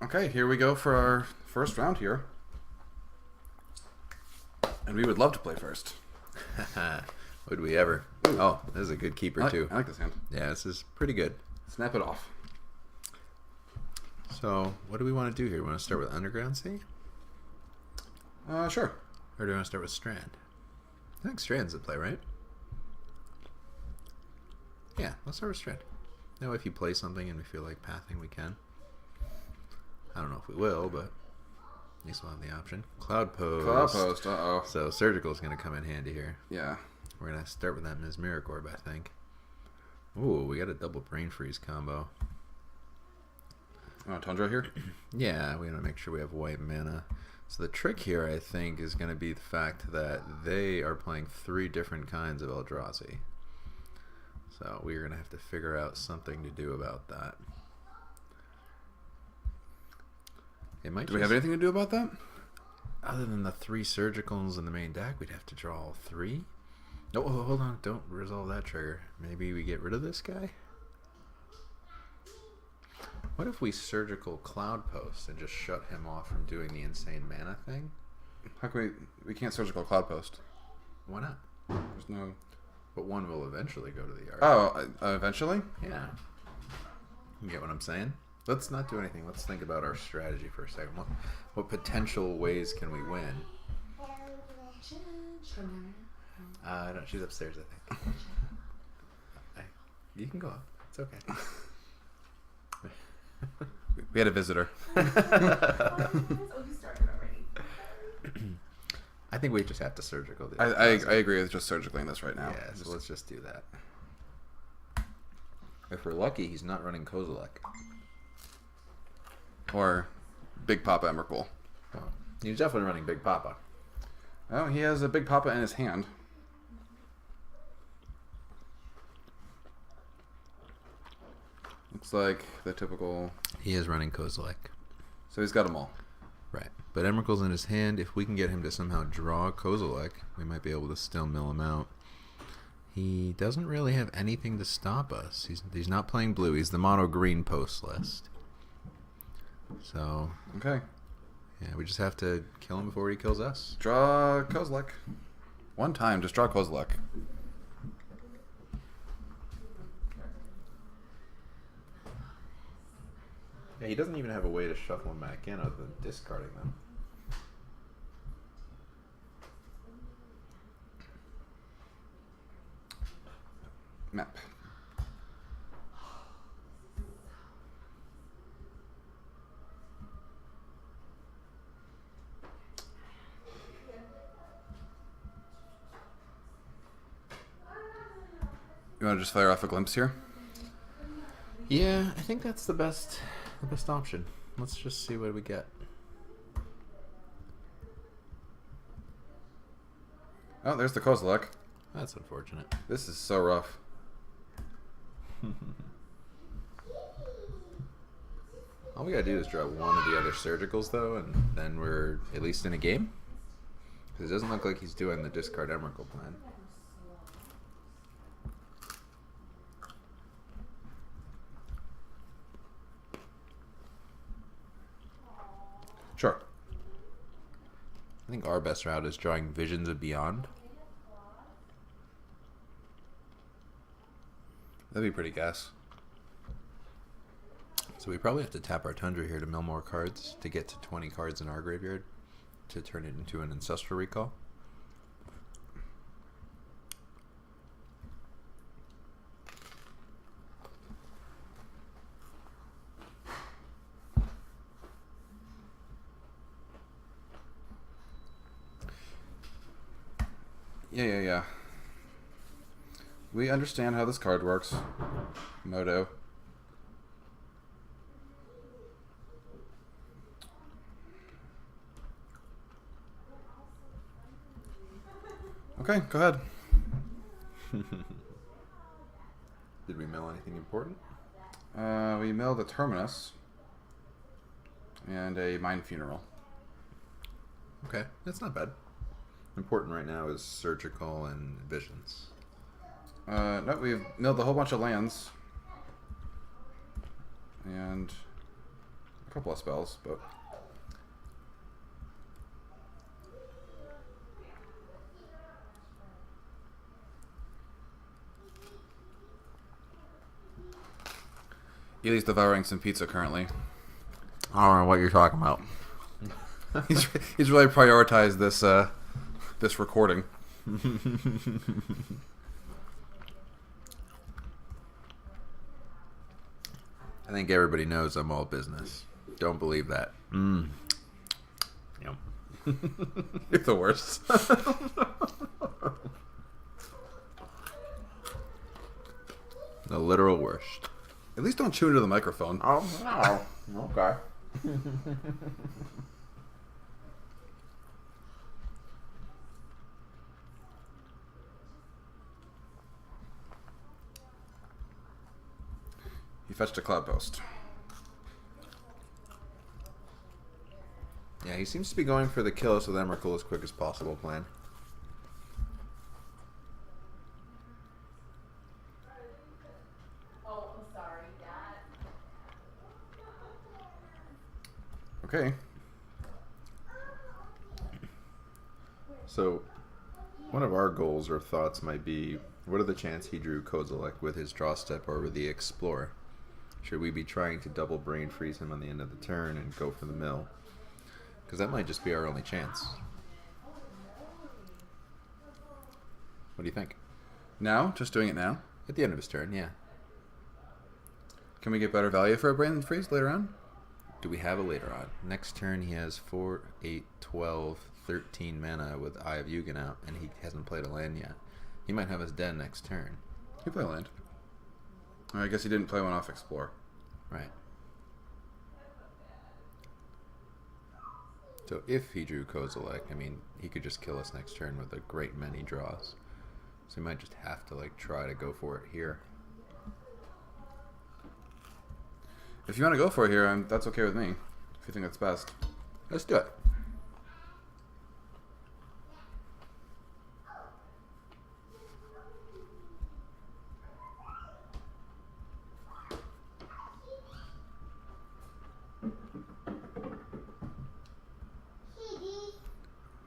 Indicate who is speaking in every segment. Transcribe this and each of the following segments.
Speaker 1: Okay, here we go for our first round here. And we would love to play first.
Speaker 2: Would we ever? Ooh. Oh, this is a good keeper, too.
Speaker 1: I like this hand.
Speaker 2: Yeah, this is pretty good.
Speaker 1: Snap it off.
Speaker 2: So, what do we want to do here? We want to start with Underground Sea?
Speaker 1: Sure.
Speaker 2: Or do we want to start with Strand? I think Strand's the play, right? Yeah, let's start with Strand. Now, if you play something and we feel like pathing, we can. I don't know if we will, but at least we'll have the option. Cloud Post.
Speaker 1: Cloud Post, uh-oh.
Speaker 2: So Surgical is going to come in handy here.
Speaker 1: Yeah.
Speaker 2: We're going to start with that Mesmeric Orb, I think. Ooh, we got a double Brain Freeze combo.
Speaker 1: Tundra here?
Speaker 2: Yeah, we want to make sure we have white mana. So the trick here, I think, is going to be the fact that they are playing 3 different kinds of Eldrazi. So we're going to have to figure out something to do about that.
Speaker 1: Do we have anything to do about that?
Speaker 2: Other than the 3 Surgicals in the main deck, we'd have to draw all 3. Oh, hold on. Don't resolve that trigger. Maybe we get rid of this guy? What if we Surgical Cloud Post and just shut him off from doing the insane mana thing?
Speaker 1: How can we can't Surgical Cloud Post.
Speaker 2: Why not?
Speaker 1: There's no...
Speaker 2: But one will eventually go to the yard.
Speaker 1: Oh, eventually?
Speaker 2: Yeah. You get what I'm saying? Let's not do anything. Let's think about our strategy for a second. What potential ways can we win? No, she's upstairs, I think. You can go up. It's okay.
Speaker 1: We had a visitor.
Speaker 2: I think we just have to Surgical.
Speaker 1: I agree with just Surgically this right now.
Speaker 2: Yeah, so let's just do that. If we're lucky, he's not running Kozilek.
Speaker 1: Or Big Papa Emrakul.
Speaker 2: Oh, he's definitely running Big Papa.
Speaker 1: Oh, he has a Big Papa in his hand. Looks like the typical...
Speaker 2: He is running Kozilek.
Speaker 1: So he's got them all.
Speaker 2: Right. But Emrakul's in his hand. If we can get him to somehow draw Kozilek, we might be able to still mill him out. He doesn't really have anything to stop us. He's not playing blue. He's the mono green post list. So...
Speaker 1: Okay.
Speaker 2: Yeah, we just have to kill him before he kills us.
Speaker 1: Draw Kozilek. One time, just draw Kozilek.
Speaker 2: Yeah, he doesn't even have a way to shuffle them back in other than discarding them.
Speaker 1: Map. You want to just fire off a glimpse here?
Speaker 2: Yeah, I think that's the best option. Let's just see what we get.
Speaker 1: Oh, there's the Kozilek.
Speaker 2: That's unfortunate.
Speaker 1: This is so rough.
Speaker 2: All we gotta do is draw one of the other Surgicals, though, and then we're at least in a game. Because it doesn't look like he's doing the discard Emrakul plan.
Speaker 1: Sure.
Speaker 2: I think our best route is drawing Visions of Beyond.
Speaker 1: That'd be pretty gas.
Speaker 2: So we probably have to tap our Tundra here to mill more cards to get to 20 cards in our graveyard to turn it into an Ancestral Recall.
Speaker 1: Yeah. We understand how this card works, Moto. Okay, go ahead.
Speaker 2: Did we mill anything important?
Speaker 1: We milled a Terminus and a Mind Funeral.
Speaker 2: Okay, that's not bad. Important right now is Surgical and Visions.
Speaker 1: No, we've milled a whole bunch of lands. And a couple of spells, but Eli's devouring some pizza currently.
Speaker 2: I don't know what you're talking about.
Speaker 1: He's really prioritized this recording.
Speaker 2: I think everybody knows I'm all business. Don't believe that. Yum.
Speaker 1: You're the worst.
Speaker 2: The literal worst.
Speaker 1: At least don't chew into the microphone.
Speaker 2: Oh, no. Okay.
Speaker 1: He fetched a cloud post.
Speaker 2: Yeah, he seems to be going for the kill us with Emrakul as quick as possible plan.
Speaker 1: Okay.
Speaker 2: So, one of our goals or thoughts might be, what are the chances he drew Kozilek with his draw step over the Explorer? Should we be trying to double brain freeze him on the end of the turn and go for the mill? Because that might just be our only chance. What do you think?
Speaker 1: Now? Just doing it now?
Speaker 2: At the end of his turn, yeah.
Speaker 1: Can we get better value for a brain freeze later on?
Speaker 2: Do we have a later on? Next turn he has 4, 8, 12, 13 mana with Eye of Yugen out, and he hasn't played a land yet. He might have his den next turn.
Speaker 1: He played land. I guess he didn't play one off Explore.
Speaker 2: Right. So if he drew Kozilek, I mean, he could just kill us next turn with a great many draws. So he might just have to, like, try to go for it here.
Speaker 1: If you want to go for it here, that's okay with me. If you think that's best.
Speaker 2: Let's do it.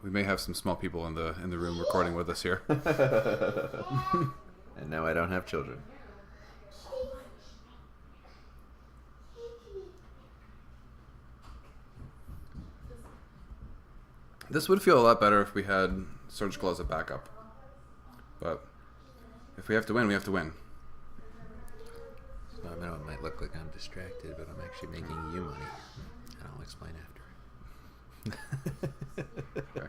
Speaker 1: We may have some small people in the room recording with us here.
Speaker 2: And now I don't have children.
Speaker 1: This would feel a lot better if we had Surgical as a backup. But if we have to win, we have to win.
Speaker 2: So I know it might look like I'm distracted, but I'm actually making you money. And I'll explain after.
Speaker 1: Okay.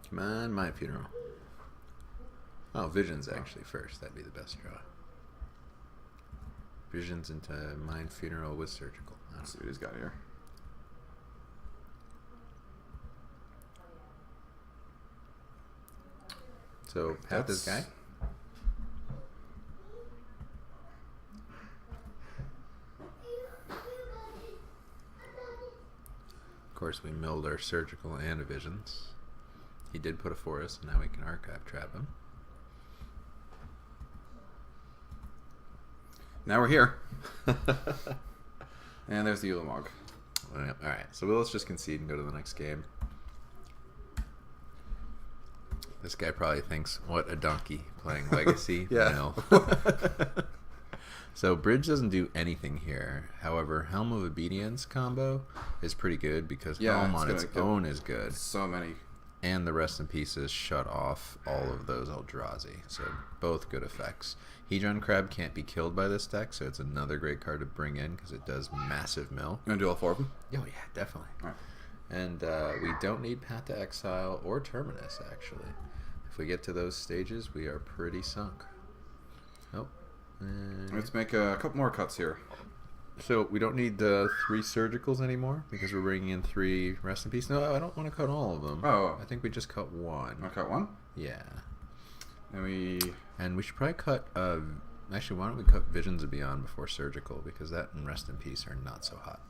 Speaker 2: Come on, my funeral. Oh, Vision's actually first. That'd be the best draw. Visions into Mind Funeral with Surgical.
Speaker 1: Let's see what he's got here.
Speaker 2: So, pat this guy. Of course, we milled our Surgical and Visions. He did put a forest, and now we can Archive Trap him.
Speaker 1: Now we're here. And there's the Ulamog.
Speaker 2: Alright, so let's just concede and go to the next game. This guy probably thinks, what a donkey, playing Legacy.
Speaker 1: Yeah.
Speaker 2: No. So Bridge doesn't do anything here. However, Helm of Obedience combo is pretty good because Helm on its own is good.
Speaker 1: So many.
Speaker 2: And the Rest in Pieces shut off all of those Eldrazi. So both good effects. Hedron Crab can't be killed by this deck, so it's another great card to bring in because it does massive mill.
Speaker 1: You want to do all four of them?
Speaker 2: Oh yeah, definitely.
Speaker 1: All right.
Speaker 2: And we don't need Path to Exile or Terminus, actually. If we get to those stages, we are pretty sunk. Oh.
Speaker 1: Let's make a couple more cuts here.
Speaker 2: So we don't need 3 Surgicals anymore because we're bringing in 3 Rest in Peace. No, I don't want to cut all of them.
Speaker 1: Oh.
Speaker 2: I think we just cut one.
Speaker 1: I'll cut one?
Speaker 2: Yeah.
Speaker 1: And we
Speaker 2: should probably cut Actually, why don't we cook Visions of Beyond before Surgical? Because that and Rest in Peace are not so hot.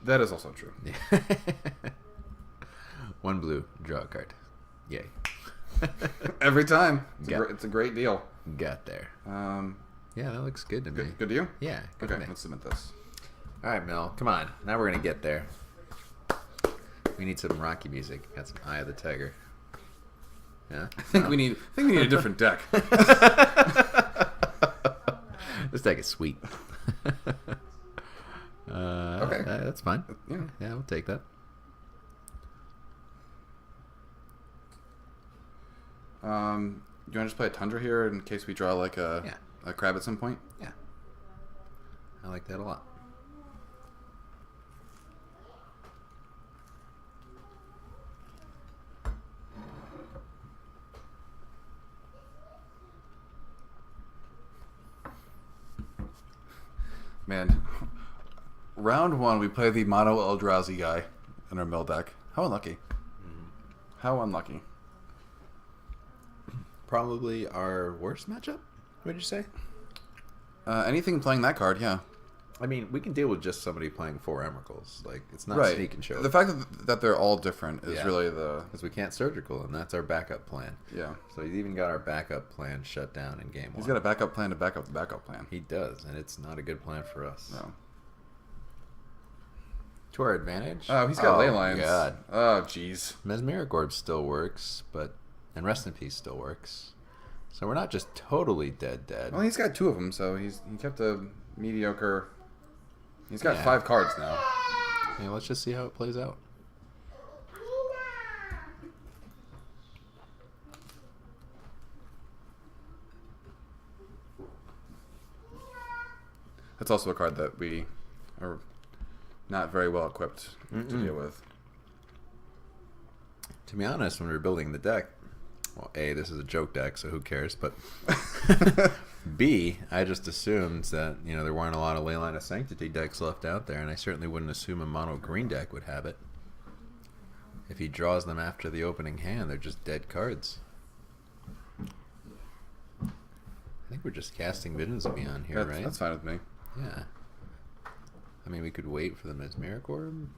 Speaker 1: That is also true.
Speaker 2: Yeah. 1 blue, draw a card. Yay.
Speaker 1: Every time. It's a great deal.
Speaker 2: Got there. Yeah, that looks good to me.
Speaker 1: Good to you?
Speaker 2: Yeah. Good
Speaker 1: Okay,
Speaker 2: to me.
Speaker 1: let's submit this.
Speaker 2: All right, Mel. Come on. Now we're going to get there. We need some Rocky music. Got some Eye of the Tiger. Yeah?
Speaker 1: I think we need a different deck.
Speaker 2: This deck is sweet.
Speaker 1: Okay.
Speaker 2: That's fine.
Speaker 1: Yeah.
Speaker 2: Yeah, we'll take that.
Speaker 1: You want to just play a Tundra here in case we draw like a crab at some point?
Speaker 2: Yeah. I like that a lot.
Speaker 1: Man, round 1 we play the mono Eldrazi guy in our mill deck. How unlucky. How unlucky.
Speaker 2: Probably our worst matchup, would you say?
Speaker 1: Anything playing that card, yeah.
Speaker 2: I mean, we can deal with just somebody playing 4 Emeralds. Like, it's not
Speaker 1: Right.
Speaker 2: sneak and show.
Speaker 1: The fact that they're all different is
Speaker 2: Yeah.
Speaker 1: really the...
Speaker 2: Because we can't Surgical, and that's our backup plan.
Speaker 1: Yeah.
Speaker 2: So he's even got our backup plan shut down in game 1.
Speaker 1: He's got a backup plan to back up the backup plan.
Speaker 2: He does, and it's not a good plan for us.
Speaker 1: No.
Speaker 2: To our advantage?
Speaker 1: Oh, he's got ley lines.
Speaker 2: God.
Speaker 1: Oh, jeez.
Speaker 2: Mesmeric Orb still works, and Rest in Peace still works. So we're not just totally dead.
Speaker 1: Well, he's got 2 of them, so he kept a mediocre... He's got
Speaker 2: Yeah.
Speaker 1: 5 cards now.
Speaker 2: Yeah, let's just see how it plays out.
Speaker 1: That's also a card that we are not very well equipped to deal with.
Speaker 2: To be honest, when we were building the deck, well, A, this is a joke deck, so who cares? But B, I just assumed that there weren't a lot of Leyline of Sanctity decks left out there, and I certainly wouldn't assume a mono green deck would have it. If he draws them after the opening hand, they're just dead cards. I think we're just casting Visions of Beyond here, right?
Speaker 1: That's fine with me.
Speaker 2: Yeah. I mean, we could wait for the Mesmeric Orb,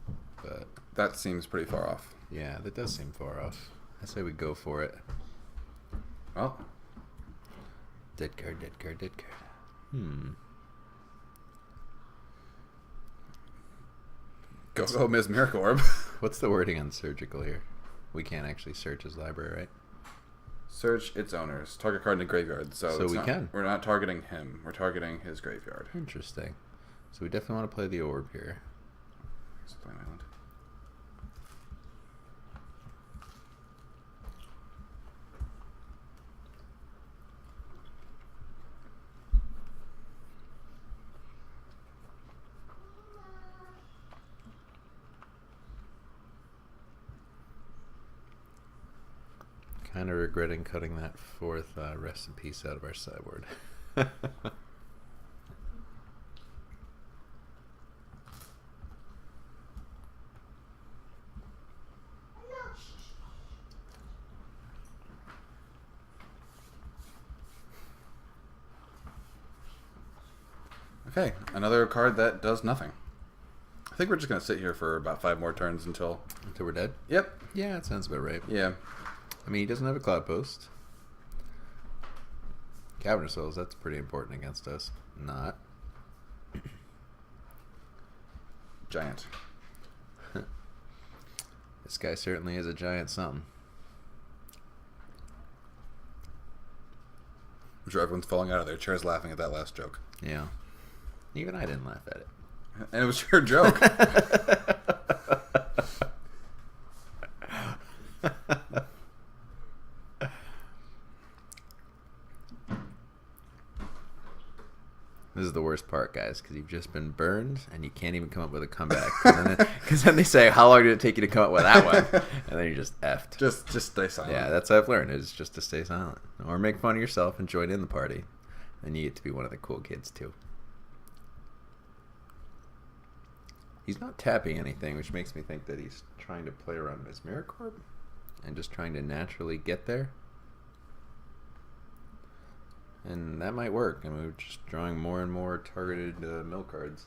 Speaker 2: but...
Speaker 1: That seems pretty far off.
Speaker 2: Yeah, that does seem far off. I say we go for it.
Speaker 1: Well,
Speaker 2: Dead card.
Speaker 1: go Ms. Miracle Orb.
Speaker 2: What's the wording on Surgical here? We can't actually search his library, right?
Speaker 1: Search its owners. Target card in the graveyard. So
Speaker 2: we can.
Speaker 1: We're not targeting him. We're targeting his graveyard.
Speaker 2: Interesting. So we definitely want to play the orb here.
Speaker 1: Explain Island.
Speaker 2: Kind of regretting cutting that 4th Rest in Peace out of our sideboard.
Speaker 1: Okay, another card that does nothing. I think we're just going to sit here for about 5 more turns until...
Speaker 2: Until we're dead?
Speaker 1: Yep.
Speaker 2: Yeah, that sounds about right.
Speaker 1: Yeah.
Speaker 2: I mean, he doesn't have a Cloud Post. Cavern of Souls, that's pretty important against us. Not.
Speaker 1: Giant.
Speaker 2: This guy certainly is a giant something.
Speaker 1: I'm sure everyone's falling out of their chairs laughing at that last joke.
Speaker 2: Yeah. Even I didn't laugh at it.
Speaker 1: And it was your joke.
Speaker 2: This is the worst part, guys, because you've just been burned and you can't even come up with a comeback. Because then they say, how long did it take you to come up with that one? And then you're just effed.
Speaker 1: Just stay silent.
Speaker 2: Yeah, that's what I've learned, is just to stay silent. Or make fun of yourself and join in the party. Then you get to be one of the cool kids, too. He's not tapping anything, which makes me think that he's trying to play around his Mesmeric Orb and just trying to naturally get there. And that might work. I mean, we're just drawing more and more targeted mill cards.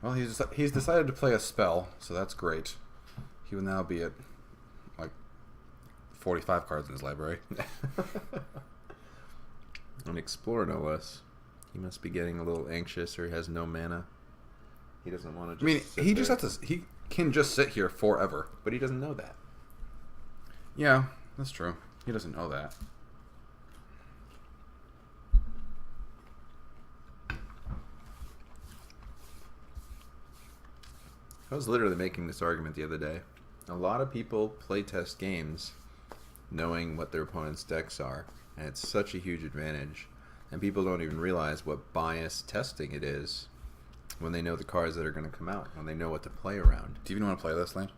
Speaker 1: Well, he's decided to play a spell, so that's great. He will now be at, like, 45 cards in his library.
Speaker 2: An explorer, no less. He must be getting a little anxious, or he has no mana. He doesn't want to just
Speaker 1: he can just sit here forever.
Speaker 2: But he doesn't know that.
Speaker 1: Yeah, that's true. He doesn't know that.
Speaker 2: I was literally making this argument the other day. A lot of people playtest games knowing what their opponent's decks are, and it's such a huge advantage. And people don't even realize what bias testing it is when they know the cards that are going to come out, when they know what to play around.
Speaker 1: Do you even want to play this lane?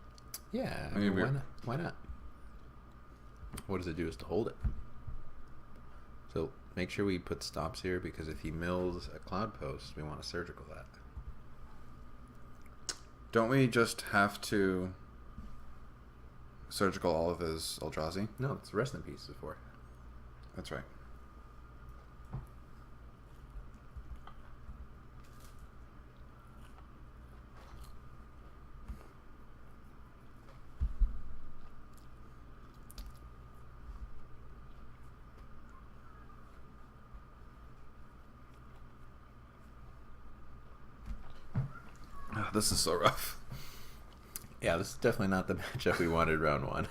Speaker 2: Yeah, I mean, why not? Why not? What does it do is to hold it. So make sure we put stops here, because if he mills a cloud post, we want to surgical that.
Speaker 1: Don't we just have to surgical all of his Eldrazi?
Speaker 2: No, it's rest in peace before.
Speaker 1: That's right. Oh, this is so rough.
Speaker 2: Yeah, this is definitely not the matchup we wanted round one.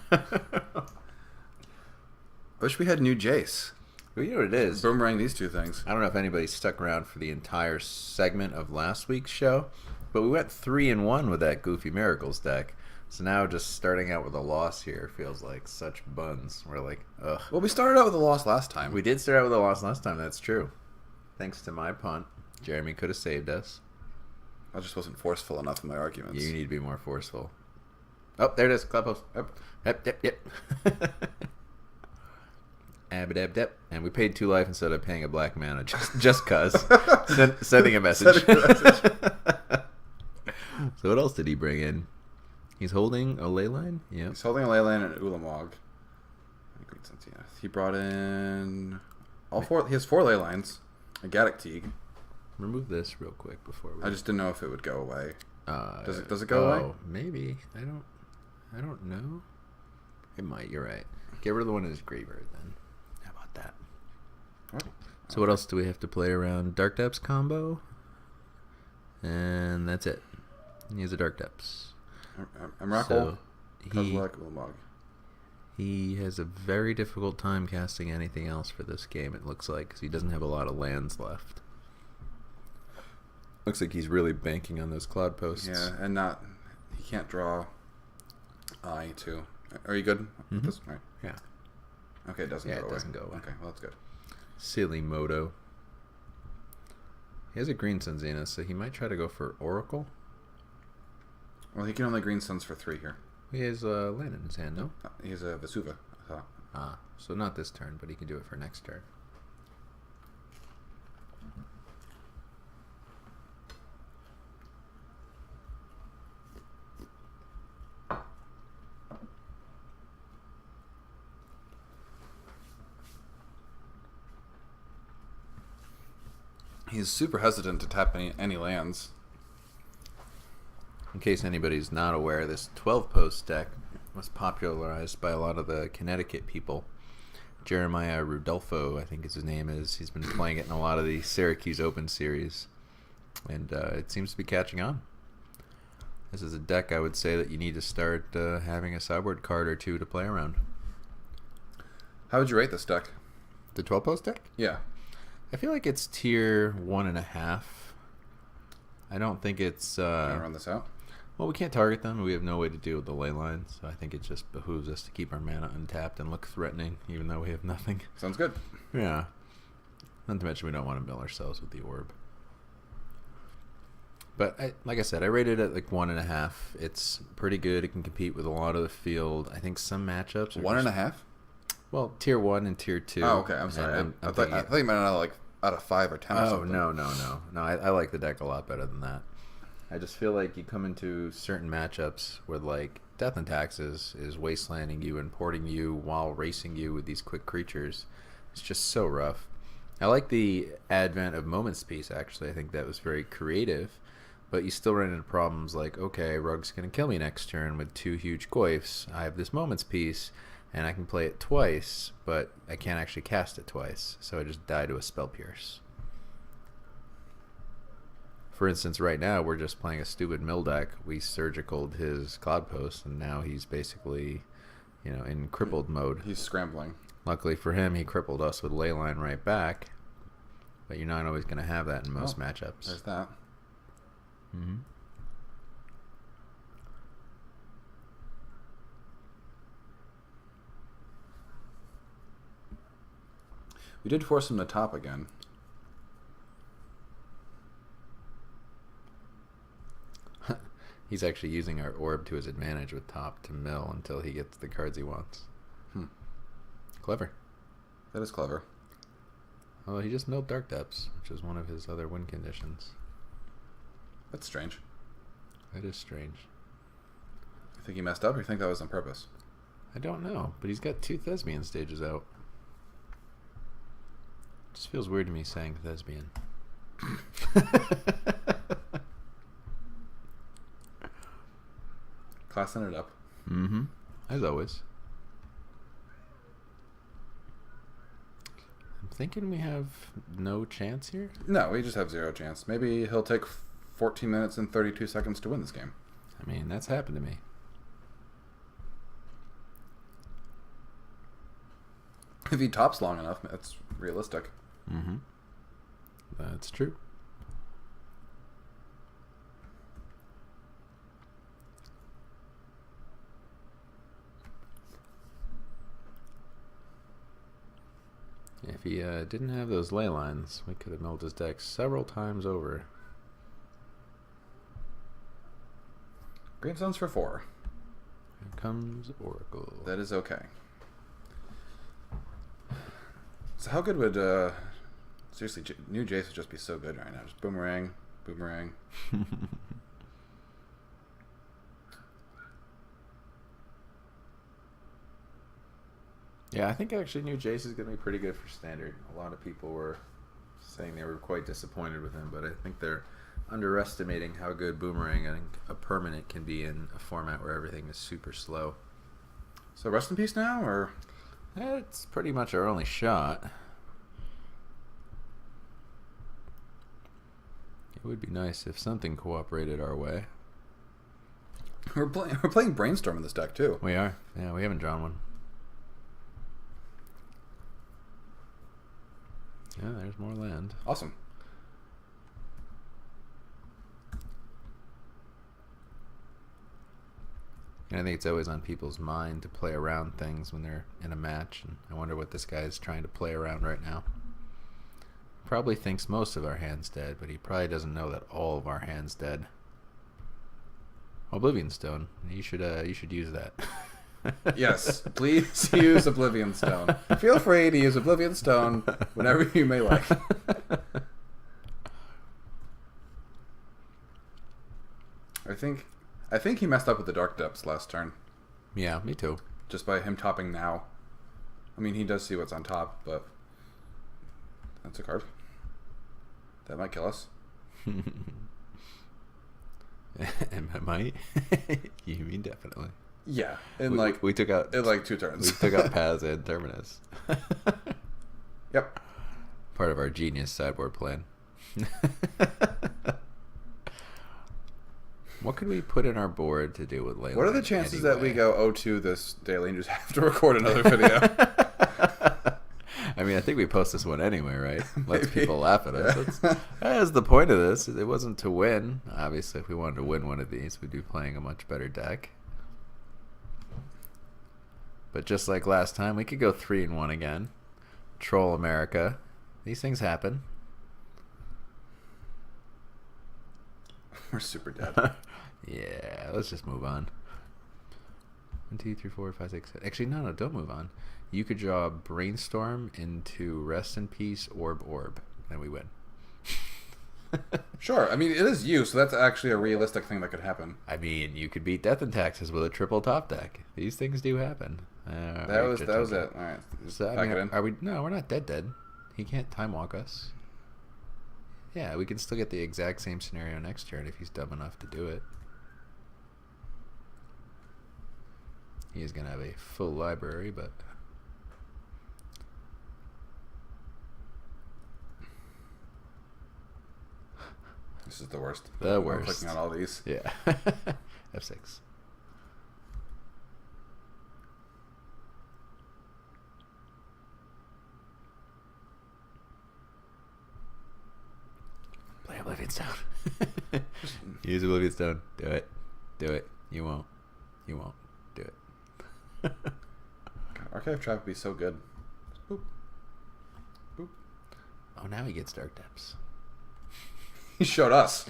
Speaker 1: Wish we had new Jace.
Speaker 2: Well, you know what it is?
Speaker 1: Boomerang these two things.
Speaker 2: I don't know if anybody stuck around for the entire segment of last week's show, but we went 3-1 with that Goofy Miracles deck. So now just starting out with a loss here feels like such buns. We're like, ugh.
Speaker 1: Well, we started out with a loss last time.
Speaker 2: We did start out with a loss last time, that's true. Thanks to my punt, Jeremy could have saved us.
Speaker 1: I just wasn't forceful enough in my arguments.
Speaker 2: You need to be more forceful. Oh, there it is. Cloud post. Yep. Abadabdep. And we paid 2 life instead of paying a black mana just cuz. Sending a message. So what else did he bring in? He's holding a Leyline? Yeah.
Speaker 1: He's holding a Leyline and an Ulamog. He brought in all 4. He has 4 Leylines. A Gaddock Teague.
Speaker 2: Remove this real quick before we...
Speaker 1: I just didn't know if it would go away. Does it go away?
Speaker 2: Oh, maybe. I don't know. It might. You're right. Get rid of the one in his graveyard then. How about that?
Speaker 1: Oh,
Speaker 2: so what else do we have to play around? Dark Depths combo, and that's it. He has a Dark Depths.
Speaker 1: Emrakul, Kozilek, Ulamog.
Speaker 2: He has a very difficult time casting anything else for this game, it looks like, because he doesn't have a lot of lands left. Looks like he's really banking on those cloud posts.
Speaker 1: Yeah, and he can't draw I too. Are you good with this? Right.
Speaker 2: Yeah.
Speaker 1: Okay, it doesn't go away.
Speaker 2: It doesn't go away.
Speaker 1: Okay, well, that's good.
Speaker 2: Silly Moto. He has a green Sun Zenith, so he might try to go for Oracle.
Speaker 1: Well, he can only green suns for 3 here.
Speaker 2: He has a land in his hand, no?
Speaker 1: He has a Vesuva, I thought.
Speaker 2: Ah, so not this turn, but he can do it for next turn.
Speaker 1: He's super hesitant to tap any lands.
Speaker 2: In case anybody's not aware, this 12-post deck was popularized by a lot of the Connecticut people. Jeremiah Rudolfo, I think his name is. He's been playing it in a lot of the Syracuse Open series, and it seems to be catching on. This is a deck I would say that you need to start having a sideboard card or 2 to play around.
Speaker 1: How would you rate this deck?
Speaker 2: The 12-post deck?
Speaker 1: Yeah.
Speaker 2: I feel like it's tier 1.5. I don't think it's...
Speaker 1: Can I run this out?
Speaker 2: Well, we can't target them. We have no way to deal with the ley lines, so I think it just behooves us to keep our mana untapped and look threatening, even though we have nothing.
Speaker 1: Sounds good.
Speaker 2: Yeah. Not to mention we don't want to mill ourselves with the orb. But like I said, I rated it like 1.5. It's pretty good. It can compete with a lot of the field. I think some matchups are
Speaker 1: 1.5?
Speaker 2: Well, tier 1 and tier 2.
Speaker 1: Oh, okay. I'm sorry. I thought you meant like out of 5 or 10 or
Speaker 2: Oh,
Speaker 1: something.
Speaker 2: no. I like the deck a lot better than that. I just feel like you come into certain matchups where, like, Death and Taxes is wastelanding you and porting you while racing you with these quick creatures. It's just so rough. I like the advent of Moment's Peace, actually. I think that was very creative. But you still run into problems like, okay, Rogue's going to kill me next turn with 2 huge Goyfs. I have this Moment's Peace, and I can play it twice, but I can't actually cast it twice. So I just die to a Spell Pierce. For instance, right now, we're just playing a stupid mill deck. We surgicaled his Cloud Post, and now he's basically, in crippled mode.
Speaker 1: He's scrambling.
Speaker 2: Luckily for him, he crippled us with Leyline right back. But you're not always going to have that in most matchups.
Speaker 1: There's that.
Speaker 2: Mm-hmm.
Speaker 1: We did force him to top again.
Speaker 2: He's actually using our orb to his advantage with top to mill until he gets the cards he wants. Clever.
Speaker 1: That is clever.
Speaker 2: Although he just milled Dark Depths, which is one of his other win conditions.
Speaker 1: That's strange.
Speaker 2: That is strange.
Speaker 1: You think he messed up, or you think that was on purpose?
Speaker 2: I don't know, but he's got 2 Thespian stages out. Just feels weird to me saying Thespian.
Speaker 1: Classing it up.
Speaker 2: Mm-hmm. As always. I'm thinking we have no chance here.
Speaker 1: No, we just have 0 chance. Maybe he'll take 14 minutes and 32 seconds to win this game.
Speaker 2: I mean, that's happened to me.
Speaker 1: If he tops long enough, that's realistic.
Speaker 2: Mm-hmm. That's true. If he didn't have those ley lines, we could have milled his deck several times over.
Speaker 1: Gravestones for 4.
Speaker 2: Here comes Oracle.
Speaker 1: That is okay. So how good would... seriously, new Jace would just be so good right now. Just boomerang, boomerang.
Speaker 2: Yeah, I think actually new Jace is going to be pretty good for Standard. A lot of people were saying they were quite disappointed with him, but I think they're underestimating how good Boomerang and a permanent can be in a format where everything is super slow.
Speaker 1: So rest in peace now, or...
Speaker 2: It's pretty much our only shot. It would be nice if something cooperated our way.
Speaker 1: We're playing Brainstorm in this deck, too.
Speaker 2: We are. Yeah, we haven't drawn one. Yeah, there's more land.
Speaker 1: Awesome.
Speaker 2: And I think it's always on people's mind to play around things when they're in a match. And I wonder what this guy is trying to play around right now. Probably thinks most of our hand's dead, but he probably doesn't know that all of our hand's dead. Oblivion Stone. You should use that.
Speaker 1: Yes, please use Oblivion Stone. Feel free to use Oblivion Stone whenever you may like. I think he messed up with the Dark Depths last turn.
Speaker 2: Yeah, me too.
Speaker 1: Just by him topping now. I mean, he does see what's on top, but that's a card. That might kill us.
Speaker 2: Am I might? You mean definitely.
Speaker 1: Yeah,
Speaker 2: we took out
Speaker 1: 2 turns.
Speaker 2: We took out Paz and Terminus.
Speaker 1: Yep.
Speaker 2: Part of our genius sideboard plan. What could we put in our board to do with Leyline?
Speaker 1: What are the chances
Speaker 2: anyway?
Speaker 1: that we go 0-2 this daily and just have to record another video?
Speaker 2: I mean, I think we post this one anyway, right? Lets
Speaker 1: Maybe.
Speaker 2: people laugh at us. That's the point of this. It wasn't to win. Obviously, if we wanted to win one of these, we'd be playing a much better deck. But just like last time, we could go 3-1 again. Troll America. These things happen.
Speaker 1: We're super dead.
Speaker 2: Yeah, let's just move on. 1, 2, 3, 4, 5, 6, 7. Actually, no, don't move on. You could draw Brainstorm into Rest in Peace Orb. then we win.
Speaker 1: Sure. I mean, it is you, so that's actually a realistic thing that could happen.
Speaker 2: I mean, you could beat Death and Taxes with a triple top deck. These things do happen.
Speaker 1: That was it. All right.
Speaker 2: So, I mean, are we? No, we're not dead. He can't time walk us. Yeah, we can still get the exact same scenario next turn if he's dumb enough to do it. He is going to have a full library, but...
Speaker 1: This is the worst.
Speaker 2: The worst.
Speaker 1: I'm clicking on all these.
Speaker 2: Yeah. F6. Play Oblivion Stone. Use Oblivion Stone. Do it. Do it. You won't. You won't. Do it.
Speaker 1: God, Archive Trap would be so good. Boop. Boop.
Speaker 2: Oh, now he gets Dark Depths.
Speaker 1: He showed us.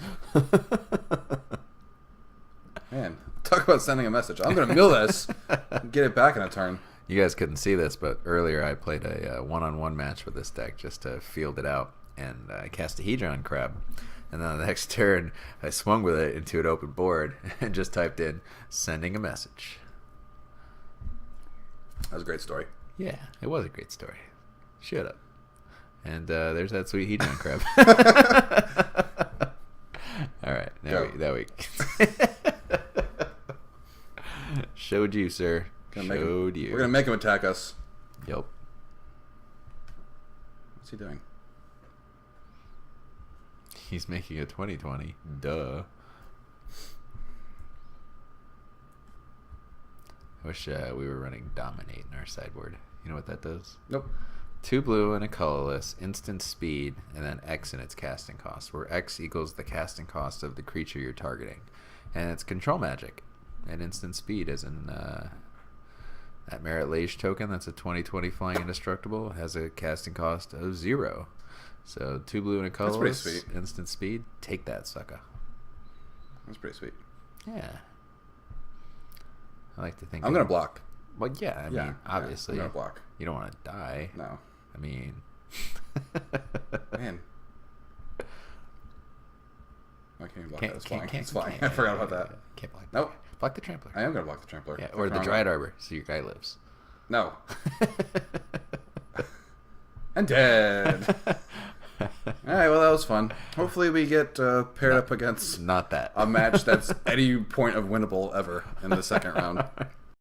Speaker 1: Man, talk about sending a message. I'm going to mill this and get it back in a turn.
Speaker 2: You guys couldn't see this, but earlier I played a one-on-one match with this deck just to field it out, and I cast a Hedron Crab. And then on the next turn, I swung with it into an open board and just typed in, sending a message.
Speaker 1: That was a great story.
Speaker 2: Yeah, it was a great story. Shut up. And there's that sweet Hedron Crab. All right, now we showed you, sir. Showed you.
Speaker 1: We're gonna make him attack us.
Speaker 2: Yep.
Speaker 1: What's he doing?
Speaker 2: He's making a 2020. Duh. I wish we were running Dominate in our sideboard. You know what that does?
Speaker 1: Nope.
Speaker 2: 2 blue and a colorless, instant speed, and then X in its casting cost, where X equals the casting cost of the creature you're targeting. And it's control magic. And instant speed is in that Merit Lage token, that's a 2020 flying indestructible, has a casting cost of 0. So 2 blue and a colorless,
Speaker 1: that's pretty sweet.
Speaker 2: Instant speed, take that sucker.
Speaker 1: That's pretty sweet.
Speaker 2: Yeah. I like to think
Speaker 1: I'm going to block.
Speaker 2: Well, yeah, I mean, obviously.
Speaker 1: I'm going to block.
Speaker 2: You don't want to die.
Speaker 1: No.
Speaker 2: I mean...
Speaker 1: Man. I can't even block that. It's fine.
Speaker 2: It's
Speaker 1: fine. I forgot about that.
Speaker 2: Can't block.
Speaker 1: Nope.
Speaker 2: Block the Trampler.
Speaker 1: I am going to block the Trampler.
Speaker 2: Yeah, or the Dryad Arbor, so your guy lives.
Speaker 1: No. And dead. Alright, well, that was fun. Hopefully we get paired up against
Speaker 2: not that
Speaker 1: a match that's any point of winnable ever in the second round.